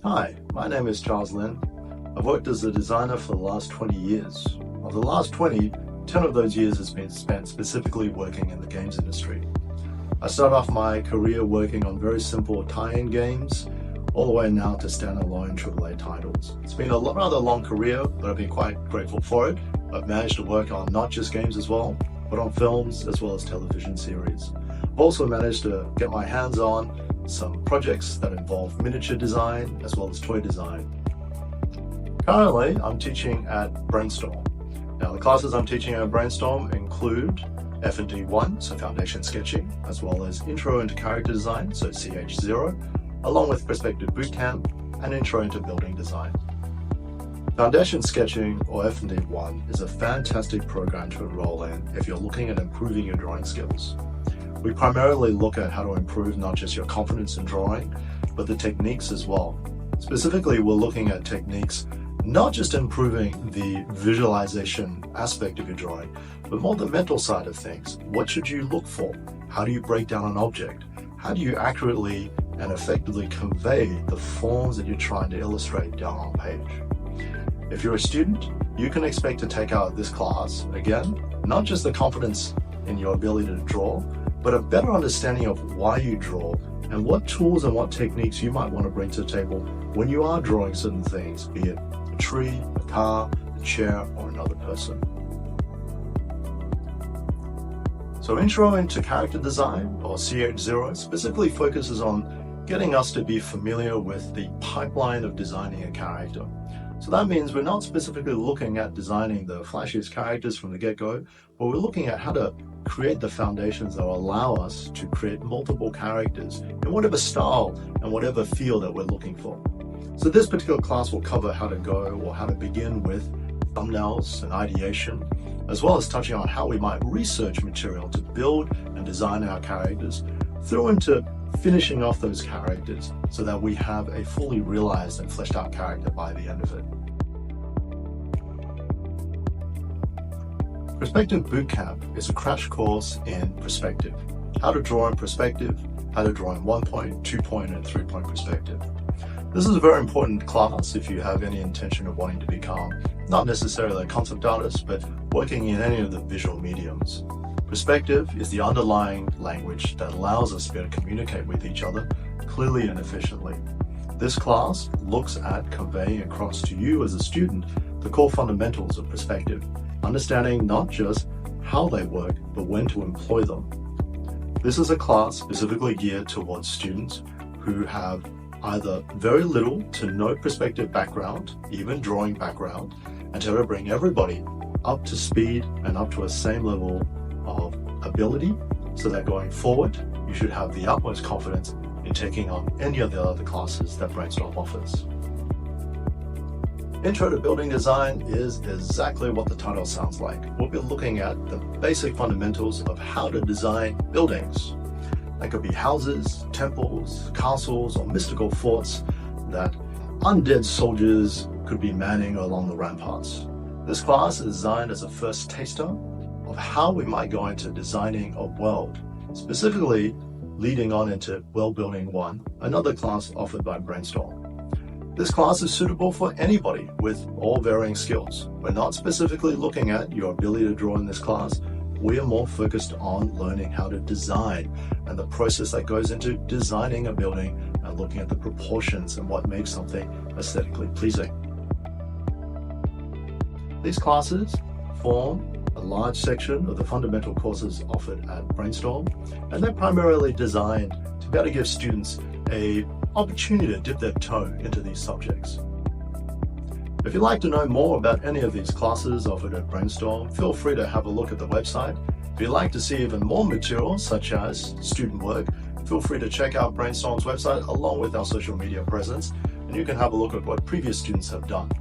Hi, my name is Charles Lin. I've worked as a designer for the last 20 years. Of the last 20, 10 of those years has been spent specifically working in the games industry. I started off my career working on very simple tie-in games, all the way now to standalone AAA titles. It's been a rather long career, but I've been quite grateful for it. I've managed to work on not just games as well, but on films as well as television series. I've also managed to get my hands on some projects that involve miniature design as well as toy design. Currently, I'm teaching at Brainstorm. Now, the classes I'm teaching at Brainstorm include FND 1, so Foundation Sketching, as well as Intro into Character Design, so CH0, along with Perspective Bootcamp and Intro into Building Design. Foundation Sketching, or FND 1, is a fantastic program to enroll in if you're looking at improving your drawing skills. We primarily look at how to improve not just your confidence in drawing, but the techniques as well. Specifically, we're looking at techniques not just improving the visualization aspect of your drawing, but more the mental side of things. What should you look for? How do you break down an object? How do you accurately and effectively convey the forms that you're trying to illustrate down on page? If you're a student, you can expect to take out this class, again, not just the confidence in your ability to draw, but a better understanding of why you draw and what tools and what techniques you might want to bring to the table when you are drawing certain things, be it a tree, a car, a chair, or another person. So Intro into Character Design, or CH0, specifically focuses on getting us to be familiar with the pipeline of designing a character. So that means we're not specifically looking at designing the flashiest characters from the get-go, but we're looking at how to create the foundations that will allow us to create multiple characters in whatever style and whatever feel that we're looking for. So this particular class will cover how to go or how to begin with thumbnails and ideation, as well as touching on how we might research material to build and design our characters, through into finishing off those characters so that we have a fully realized and fleshed out character by the end of it. Perspective Bootcamp is a crash course in perspective. How to draw in perspective, how to draw in 1-point, 2-point, and 3-point perspective. This is a very important class if you have any intention of wanting to become not necessarily a concept artist, but working in any of the visual mediums. Perspective is the underlying language that allows us to be able to communicate with each other clearly and efficiently. This class looks at conveying across to you as a student the core fundamentals of perspective, understanding not just how they work, but when to employ them. This is a class specifically geared towards students who have either very little to no perspective background, even drawing background, and to bring everybody up to speed and up to a same level of ability, so that going forward, you should have the utmost confidence in taking on any of the other classes that Brainstorm offers. Intro to Building Design is exactly what the title sounds like. We'll be looking at the basic fundamentals of how to design buildings. That could be houses, temples, castles, or mystical forts that undead soldiers could be manning along the ramparts. This class is designed as a first taster of how we might go into designing a world, specifically leading on into World Building 1, another class offered by Brainstorm. This class is suitable for anybody with all varying skills. We're not specifically looking at your ability to draw in this class. We are more focused on learning how to design and the process that goes into designing a building and looking at the proportions and what makes something aesthetically pleasing. These classes form a large section of the fundamental courses offered at Brainstorm, and they're primarily designed to be able to give students an opportunity to dip their toe into these subjects. If you'd like to know more about any of these classes offered at Brainstorm, feel free to have a look at the website. If you'd like to see even more material, such as student work, feel free to check out Brainstorm's website along with our social media presence, and you can have a look at what previous students have done.